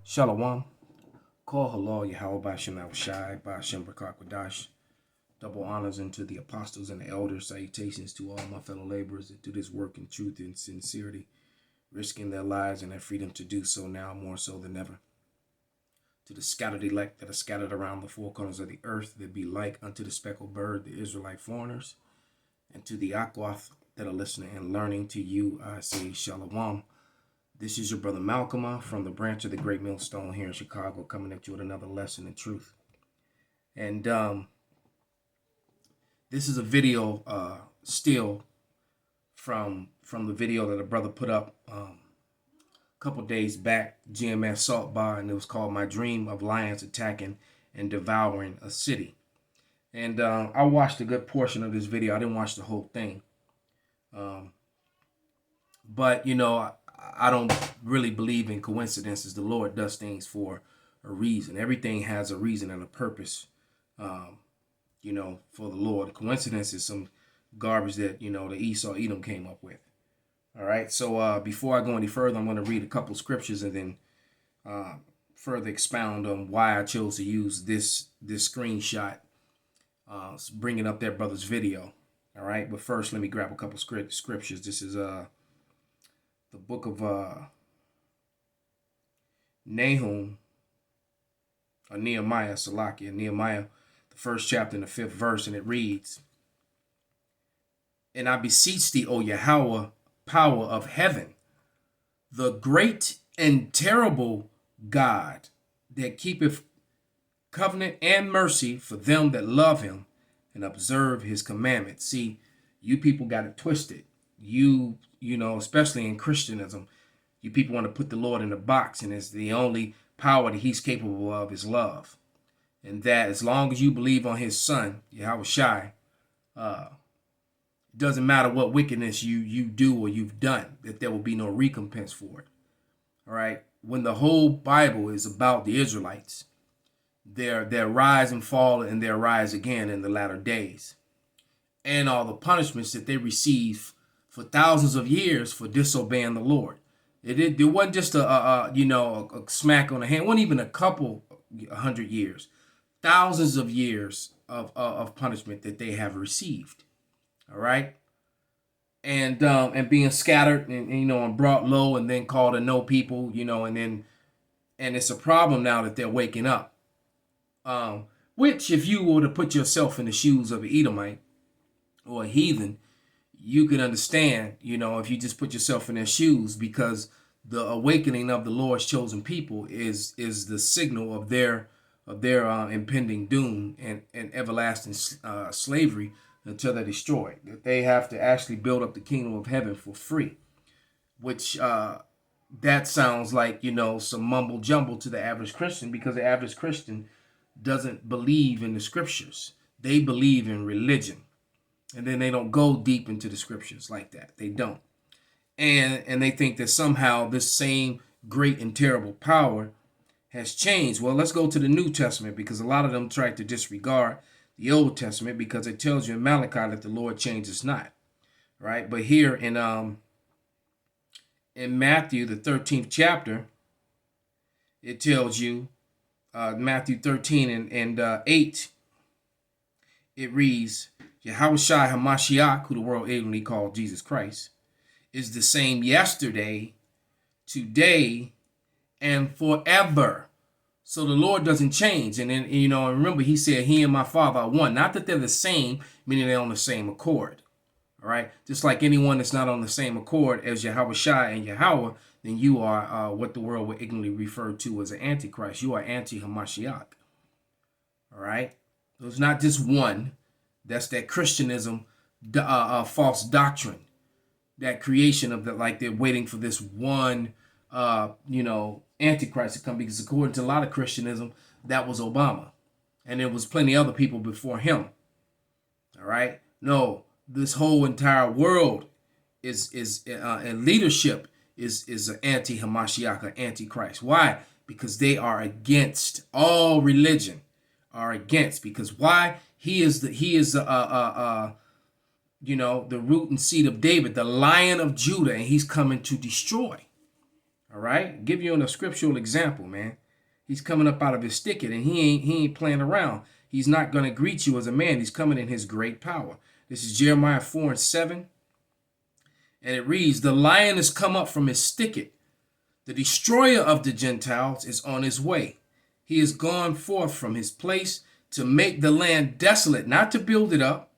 Shalom. Call halal Yahweh Bashem Shai Bashem Brakakwadash. Double honors unto the apostles and the elders. Salutations to all my fellow laborers that do this work in truth and sincerity, risking their lives and their freedom to do so now more so than ever. To the scattered elect that are scattered around the four corners of the earth, that be like unto the speckled bird, the Israelite foreigners, and to the Akwath that are listening and learning, to you I say Shalom. This is your brother Malcolm from the branch of the Great Millstone here in Chicago, coming at you with another lesson in truth. And this is a video still from the video that a brother put up a couple days back, GMS Salt Bar, and it was called My Dream of Lions Attacking and Devouring a City. And I watched a good portion of this video. I didn't watch the whole thing. But, you know, I don't really believe in coincidences. The Lord does things for a reason. Everything has a reason and a purpose, you know, for the Lord. A coincidence is some garbage that, you know, the Esau Edom came up with. All right. So before I go any further, I'm going to read a couple scriptures and then further expound on why I chose to use this screenshot, bringing up that brother's video. All right. But first, let me grab a couple scriptures. This is the book of Nahum, or Nehemiah, Nehemiah, the first chapter and the 5th verse, and it reads, "And I beseech thee, O Yahweh, power of heaven, the great and terrible God, that keepeth covenant and mercy for them that love him and observe his commandments." See, you people got it twisted. You know, especially in Christianism, you people want to put the Lord in a box, and it's the only power that he's capable of is love. And that as long as you believe on his son, Yahweh Shai, it doesn't matter what wickedness you do or you've done, that there will be no recompense for it. All right. When the whole Bible is about the Israelites, their rise and fall and their rise again in the latter days, and all the punishments that they receive for thousands of years for disobeying the Lord. It wasn't just a smack on the hand. It wasn't even a couple 100 years. Thousands of years of punishment that they have received. All right. And being scattered and brought low and then called a no people, and it's a problem now that they're waking up. Which, if you were to put yourself in the shoes of an Edomite or a heathen, you can understand, if you just put yourself in their shoes, because the awakening of the Lord's chosen people is the signal of their impending doom and everlasting slavery until they're destroyed. That they have to actually build up the kingdom of heaven for free, which that sounds like, some mumble jumble to the average Christian, because the average Christian doesn't believe in the scriptures. They believe in religion. And then they don't go deep into the scriptures like that. They don't. And they think that somehow this same great and terrible power has changed. Well, let's go to the New Testament, because a lot of them try to disregard the Old Testament, because it tells you in Malachi that the Lord changes not. Right? But here in Matthew, the 13th chapter, it tells you, Matthew 13 and 8, it reads, Yahweh Shai HaMashiach, who the world ignorantly called Jesus Christ, is the same yesterday, today, and forever. So the Lord doesn't change. And then, remember, he said, he and my Father are one. Not that they're the same, meaning they're on the same accord. All right. Just like anyone that's not on the same accord as Yahweh Shai and Yahweh, then you are what the world would ignorantly refer to as an antichrist. You are anti-Hamashiach. All right. There's not just one. That's that Christianism, false doctrine, that creation of like they're waiting for this one, antichrist to come, because according to a lot of Christianism, that was Obama, and there was plenty of other people before him. All right, no, this whole entire world is and leadership is an anti-Hamashiach, an antichrist. Why? Because they are against all religion. Are against, because why? He is the root and seed of David, the Lion of Judah, and he's coming to destroy. All right, give you a scriptural example, man. He's coming up out of his thicket, and he ain't playing around. He's not gonna greet you as a man. He's coming in his great power. This is Jeremiah 4:7, and it reads, "The lion has come up from his thicket. The destroyer of the Gentiles is on his way. He is gone forth from his place to make the land desolate, not to build it up."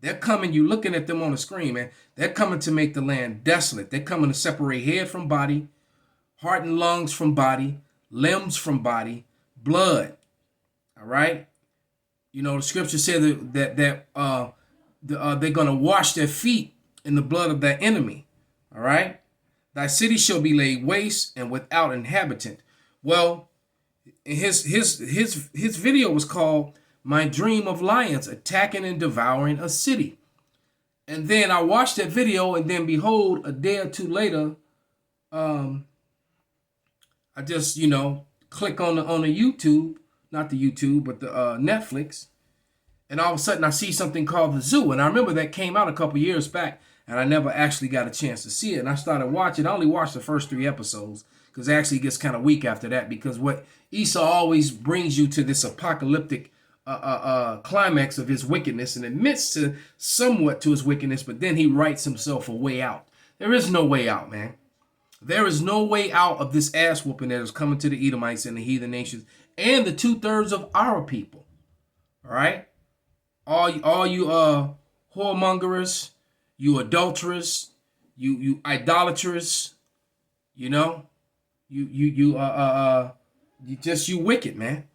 They're coming, you looking at them on the screen, man. They're coming to make the land desolate. They're coming to separate head from body, heart and lungs from body, limbs from body, blood. All right. You know, the scripture said that they're going to wash their feet in the blood of their enemy. All right. Thy city shall be laid waste and without inhabitant. Well, his video was called "My Dream of Lions Attacking and Devouring a City." And then I watched that video, and then behold, a day or two later, I just, click on the YouTube, not the YouTube, but the Netflix, and all of a sudden I see something called The Zoo. And I remember that came out a couple years back, and I never actually got a chance to see it. And I started watching. I only watched the first 3 episodes because it actually gets kind of weak after that, because what Esau always brings you to this apocalyptic climax of his wickedness, and admits to somewhat to his wickedness, but then he writes himself a way out. There is no way out, man. There is no way out of this ass whooping that is coming to the Edomites and the heathen nations and the 2/3 of our people. All right, all you whoremongers, you adulterers, you idolaters, you wicked, man.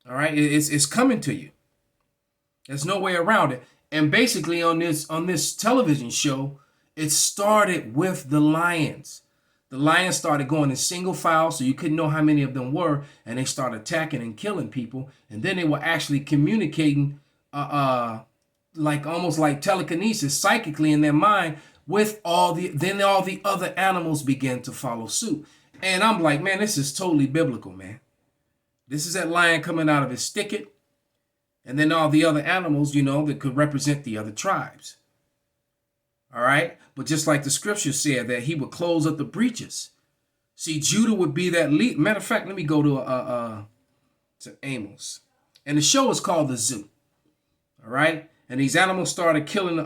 All right, it's coming to you. There's no way around it. And basically on this television show, it started with the lions. The lions started going in single file, so you couldn't know how many of them were, and they started attacking and killing people. And then they were actually communicating, like almost like telekinesis, psychically in their mind, with all the other animals began to follow suit. And I'm like, man, this is totally biblical, man. This is that lion coming out of his thicket, and then all the other animals, that could represent the other tribes. All right. But just like the scripture said, that he would close up the breaches. See, Judah would be that lead. Matter of fact, let me go to Amos. And the show is called The Zoo. All right. And these animals started killing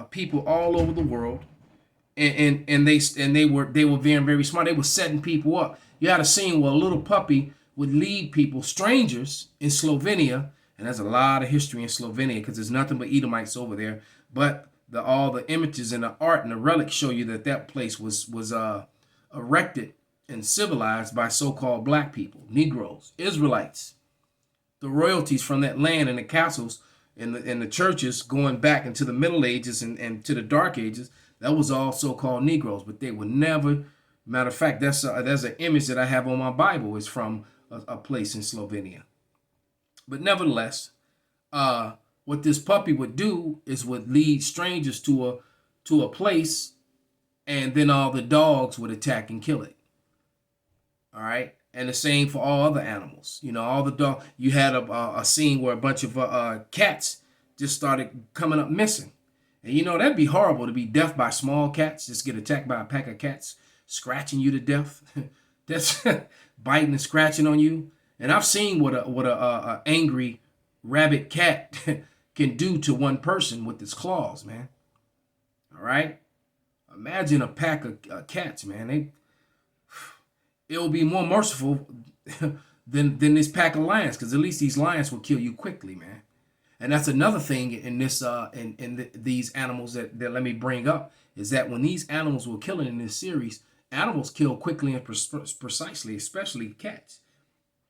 people all over the world. And they were very, very smart. They were setting people up. You had a scene where a little puppy would lead people, strangers in Slovenia, and there's a lot of history in Slovenia because there's nothing but Edomites over there. But all the images and the art and the relics show you that place was erected and civilized by so-called black people, Negroes, Israelites, the royalties from that land and the castles and the churches going back into the Middle Ages and to the Dark Ages. That was all so-called Negroes, but they were never. Matter of fact, there's an image that I have on my Bible. It's from a place in Slovenia. But nevertheless, what this puppy would do is would lead strangers to a place, and then all the dogs would attack and kill it. All right, and the same for all other animals. All the dog. You had a scene where a bunch of cats just started coming up missing, and that'd be horrible to be deaf by small cats. Just get attacked by a pack of cats scratching you to death. That's biting and scratching on you. And I've seen what a angry rabid cat can do to one person with its claws, man. All right. Imagine a pack of cats, man. It'll be more merciful than this pack of lions, because at least these lions will kill you quickly, man. And that's another thing in this these animals that let me bring up, is that when these animals were killing in this series, animals kill quickly and precisely, especially cats.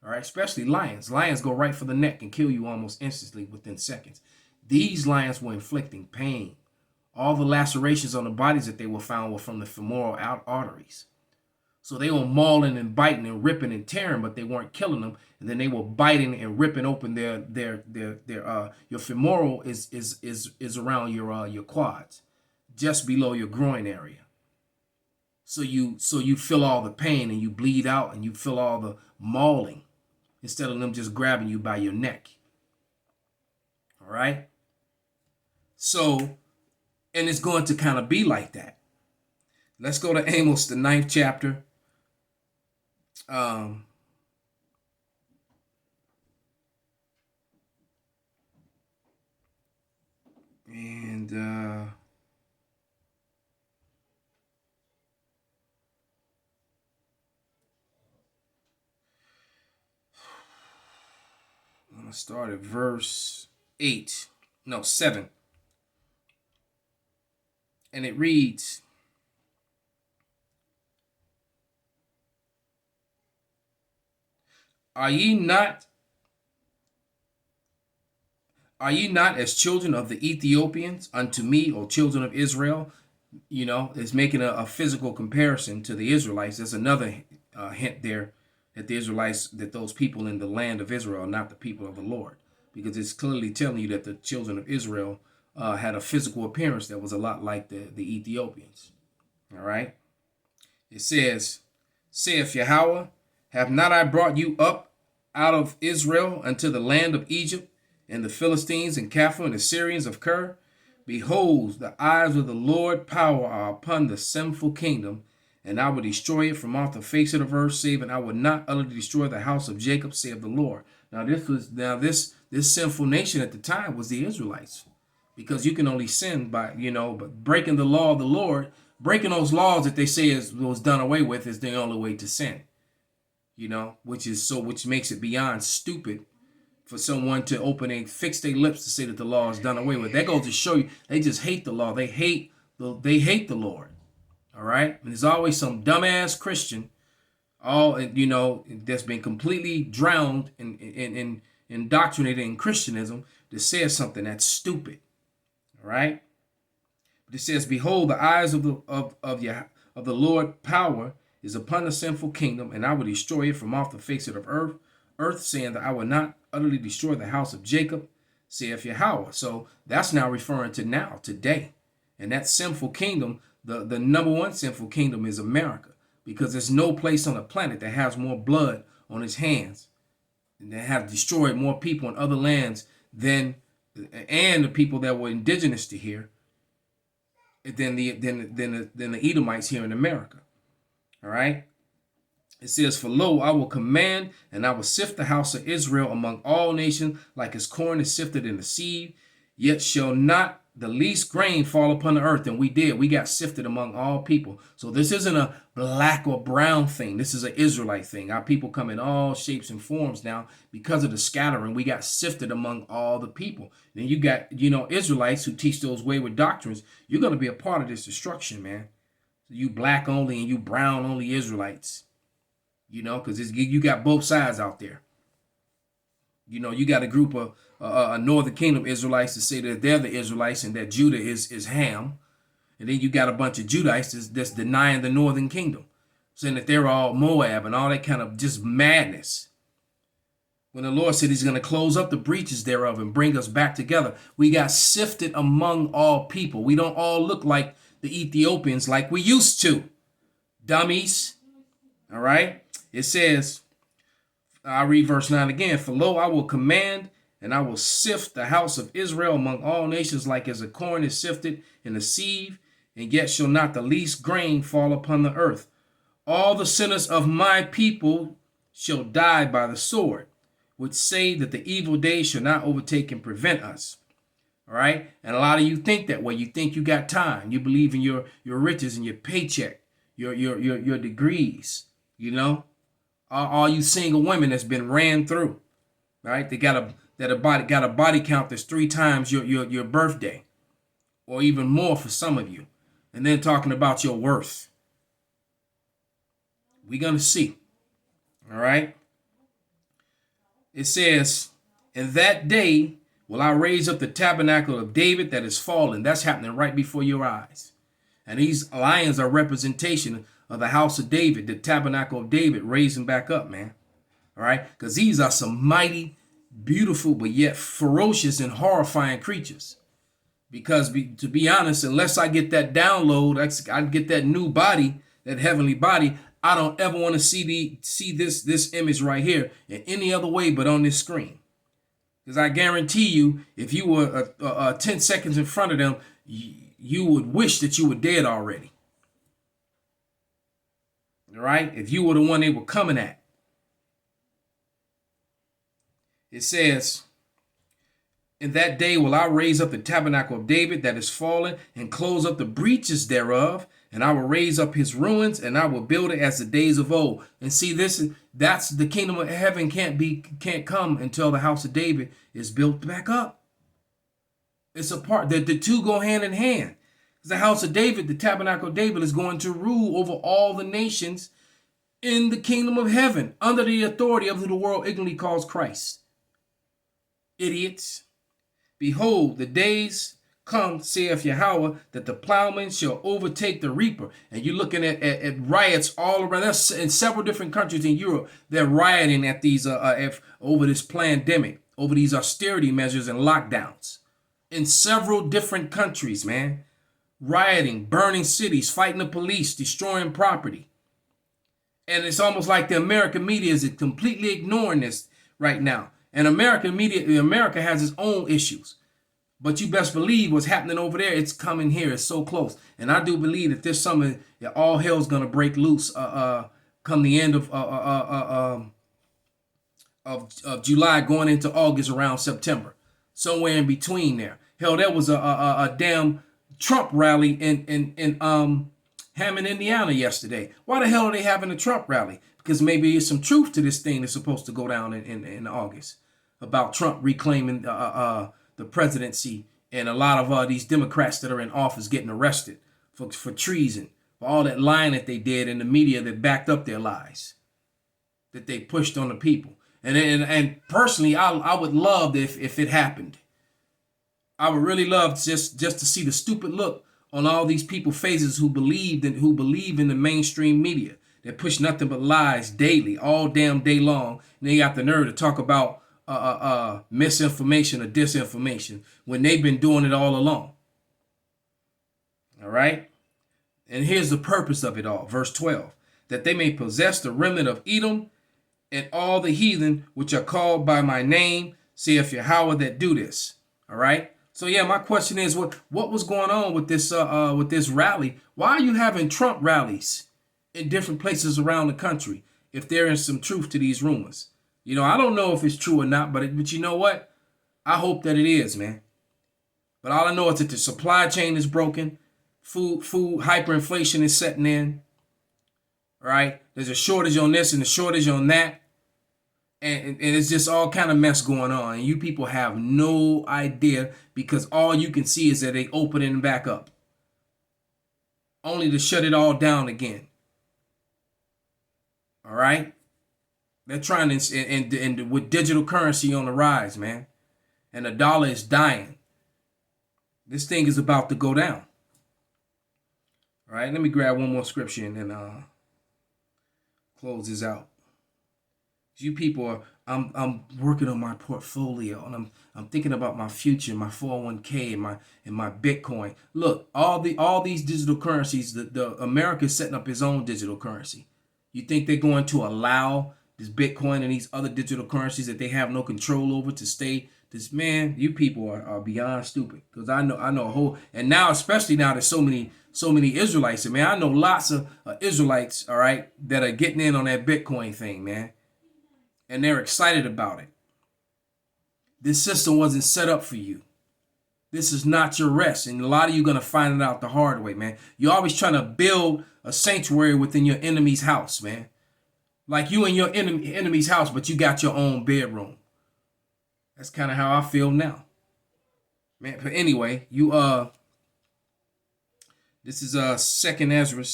All right, especially lions. Lions go right for the neck and kill you almost instantly within seconds. These lions were inflicting pain. All the lacerations on the bodies that they were found were from the femoral arteries. So they were mauling and biting and ripping and tearing, but they weren't killing them. And then they were biting and ripping open their your femoral is around your quads, just below your groin area. So you feel all the pain and you bleed out and you feel all the mauling instead of them just grabbing you by your neck. All right. So, and it's going to kind of be like that. Let's go to Amos, the 9th chapter. Um, and I'm going to start at verse 8. No, 7. And it reads, Are ye not as children of the Ethiopians unto me, O children of Israel? You know, it's making a physical comparison to the Israelites. There's another hint there that the Israelites, that those people in the land of Israel are not the people of the Lord, because it's clearly telling you that the children of Israel had a physical appearance that was a lot like the Ethiopians. All right. It says, saith Yahweh, have not I brought you up out of Israel unto the land of Egypt, and the Philistines and Capha and the Syrians of Ker? Behold, the eyes of the Lord power are upon the sinful kingdom, and I will destroy it from off the face of the earth, save, and I will not utterly destroy the house of Jacob, saith the Lord. Now this sinful nation at the time was the Israelites, because you can only sin by, but breaking the law of the Lord, breaking those laws that they say was done away with, is the only way to sin. Which makes it beyond stupid for someone to fix their lips to say that the law is done away with. That goes to show you they just hate the law. They hate the Lord. All right. And there's always some dumbass Christian, that's been completely drowned in indoctrinated in Christianism, that says something that's stupid. All right. But it says, behold, the eyes of the Lord power is upon the sinful kingdom, and I will destroy it from off the face of the earth, saying that I will not utterly destroy the house of Jacob, saith Yahweh. So that's now referring to now, today. And that sinful kingdom, the number one sinful kingdom is America, because there's no place on the planet that has more blood on its hands and that have destroyed more people in other lands and the people that were indigenous to here than the Edomites here in America. All right. It says, for lo, I will command, and I will sift the house of Israel among all nations, like as corn is sifted in the sieve. Yet shall not the least grain fall upon the earth. And we did. We got sifted among all people. So this isn't a black or brown thing. This is an Israelite thing. Our people come in all shapes and forms now because of the scattering. We got sifted among all the people. Then you got, Israelites who teach those wayward doctrines. You're going to be a part of this destruction, man. You black only and you brown only Israelites. Because you got both sides out there. You got a group of Northern Kingdom Israelites to say that they're the Israelites and that Judah is Ham. And then you got a bunch of Judites that's denying the Northern Kingdom, saying that they're all Moab and all that kind of just madness. When the Lord said he's going to close up the breaches thereof and bring us back together, we got sifted among all people. We don't all look like the Ethiopians like we used to. Dummies. All right. It says, I'll read verse 9 again. For lo, I will command, and I will sift the house of Israel among all nations, like as a corn is sifted in the sieve, and yet shall not the least grain fall upon the earth. All the sinners of my people shall die by the sword, which say that the evil days shall not overtake and prevent us. All right. And a lot of you think that way. You think you got time. You believe in your riches and your paycheck, your degrees, all you single women that's been ran through, right? They got a body count that's 3 times your birthday, or even more for some of you, and then talking about your worth. We're gonna see. All right. It says, in that day will I raise up the tabernacle of David that is fallen. That's happening right before your eyes. And these lions are representation of the house of David, the tabernacle of David, raising back up, man. All right. Because these are some mighty, beautiful, but yet ferocious and horrifying creatures. Because to be honest, unless I get that download, I get that new body, that heavenly body, I don't ever want to see this image right here in any other way but on this screen. Because I guarantee you, if you were 10 seconds in front of them, you would wish that you were dead already. All right? If you were the one they were coming at. It says, in that day will I raise up the tabernacle of David that is fallen and close up the breaches thereof, and I will raise up his ruins, and I will build it as the days of old. And see, that's the kingdom of heaven can't come until the house of David is built back up. It's a part that the two go hand in hand. The house of David, the tabernacle of David, is going to rule over all the nations in the kingdom of heaven under the authority of who the world ignorantly calls Christ. Idiots. Behold, the days come, saith Yahweh, that the plowman shall overtake the reaper. And you're looking at riots all around. That's in several different countries in Europe. They're rioting at these over this pandemic, over these austerity measures and lockdowns. In several different countries, man. Rioting, burning cities, fighting the police, destroying property. And it's almost like the American media is completely ignoring this right now. And America has its own issues. But you best believe what's happening over there, it's coming here. It's so close. And I do believe that this summer, all hell's going to break loose come the end of July, going into August, around September. Somewhere in between there. Hell, there was a damn Trump rally in Hammond, Indiana yesterday. Why the hell are they having a Trump rally? Because maybe there's some truth to this thing that's supposed to go down in August about Trump reclaiming the presidency, and a lot of these Democrats that are in office getting arrested for treason, for all that lying that they did in the media that backed up their lies that they pushed on the people. And personally, I would love if it happened. I would really love just to see the stupid look on all these people's faces who believe in the mainstream media that push nothing but lies daily, all damn day long. And they got the nerve to talk about misinformation or disinformation when they've been doing it all along. All right? And here's the purpose of it all. Verse 12. That they may possess the remnant of Edom and all the heathen which are called by my name, saith Yahweh that do this. All right? So yeah, my question is, what was going on with this rally? Why are you having Trump rallies in different places around the country if there is some truth to these rumors? You know, I don't know if it's true or not, but you know what? I hope that it is, man. But all I know is that the supply chain is broken. Food hyperinflation is setting in. All right? There's a shortage on this and a shortage on that. And it's just all kind of mess going on. And you people have no idea because all you can see is that they opening back up. Only to shut it all down again. All right? They're trying to, and with digital currency on the rise, man. And the dollar is dying. This thing is about to go down. All right, let me grab one more scripture and then close this out. You people are, I'm working on my portfolio and I'm thinking about my future, my 401k and my Bitcoin. Look, all these digital currencies, the America is setting up its own digital currency. You think they're going to allow this Bitcoin and these other digital currencies that they have no control over to stay? This, man, you people are beyond stupid. Because I know a whole, and now especially now there's so many Israelites. And man, I know lots of Israelites, all right, that are getting in on that Bitcoin thing, man. And they're excited about it. This system wasn't set up for you. This is not your rest. And a lot of you are going to find it out the hard way, man. You're always trying to build a sanctuary within your enemy's house, man. Like you in your enemy's house, but you got your own bedroom. That's kind of how I feel now. Man, but anyway, this is 2nd Ezra.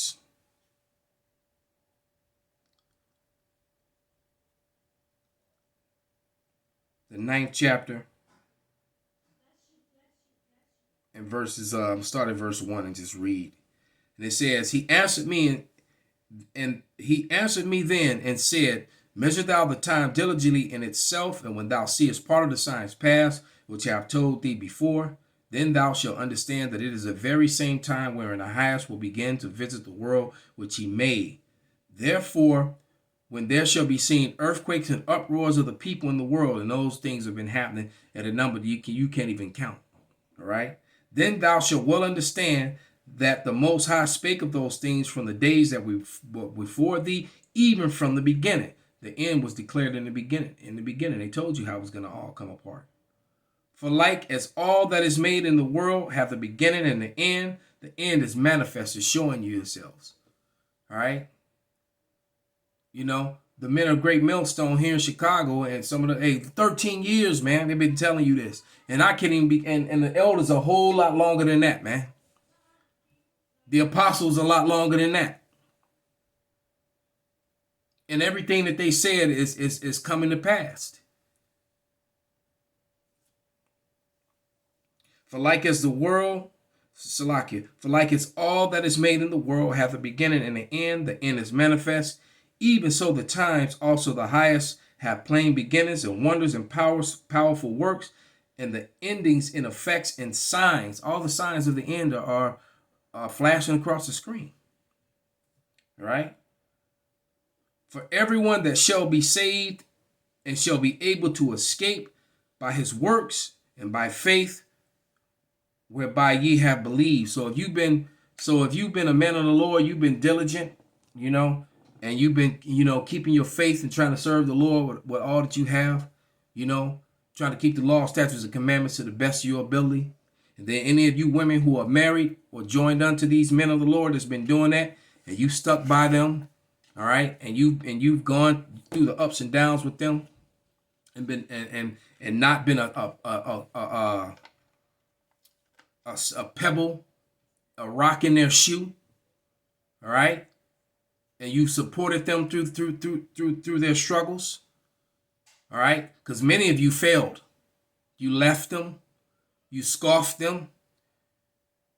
The 9th chapter, and verses, start at verse 1 and just read. And it says, He answered me then and said, Measure thou the time diligently in itself, and when thou seest part of the signs pass, which I have told thee before, then thou shalt understand that it is the very same time wherein the highest will begin to visit the world which he made. Therefore, when there shall be seen earthquakes and uproars of the people in the world, and those things have been happening at a number that you can't even count. All right? Then thou shalt well understand that the Most High spake of those things from the days that were before thee, even from the beginning. The end was declared in the beginning. In the beginning, they told you how it was going to all come apart. For like as all that is made in the world have the beginning and the end is manifested, showing you yourselves. All right? You know, the men of Great Millstone here in Chicago, and some of the 13 years, man, they've been telling you this. And I can't even be, and the elders a whole lot longer than that, man. The apostles a lot longer than that. And everything that they said is coming to pass. For like as the world, Salakia, for like as all that is made in the world hath a beginning and an end, the end is manifest. Even so the times also the highest have plain beginnings and wonders and powerful works, and the endings in effects and signs. All the signs of the end are flashing across the screen. All right? For everyone that shall be saved and shall be able to escape by his works and by faith whereby ye have believed. So if you've been a man of the Lord, you've been diligent, you know, and you've been, you know, keeping your faith and trying to serve the Lord with all that you have, you know, trying to keep the law, statutes, and commandments to the best of your ability. And then any of you women who are married or joined unto these men of the Lord that's been doing that, and you stuck by them, all right, and you've gone through the ups and downs with them, and been and not been a pebble, a rock in their shoe, all right, and you supported them through their struggles, all right, because many of you failed. You left them, you scoffed them,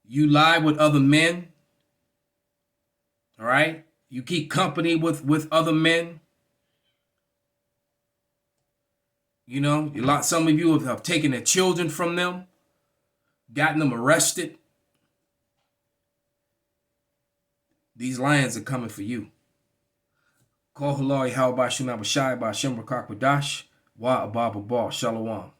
you lie with other men, all right, you keep company with other men. You know, some of you have taken their children from them, gotten them arrested. These lions are coming for you. Call Halal Yahweh Bashim Abashai Bashim Rakak Wadash Wa Ababa Shalom.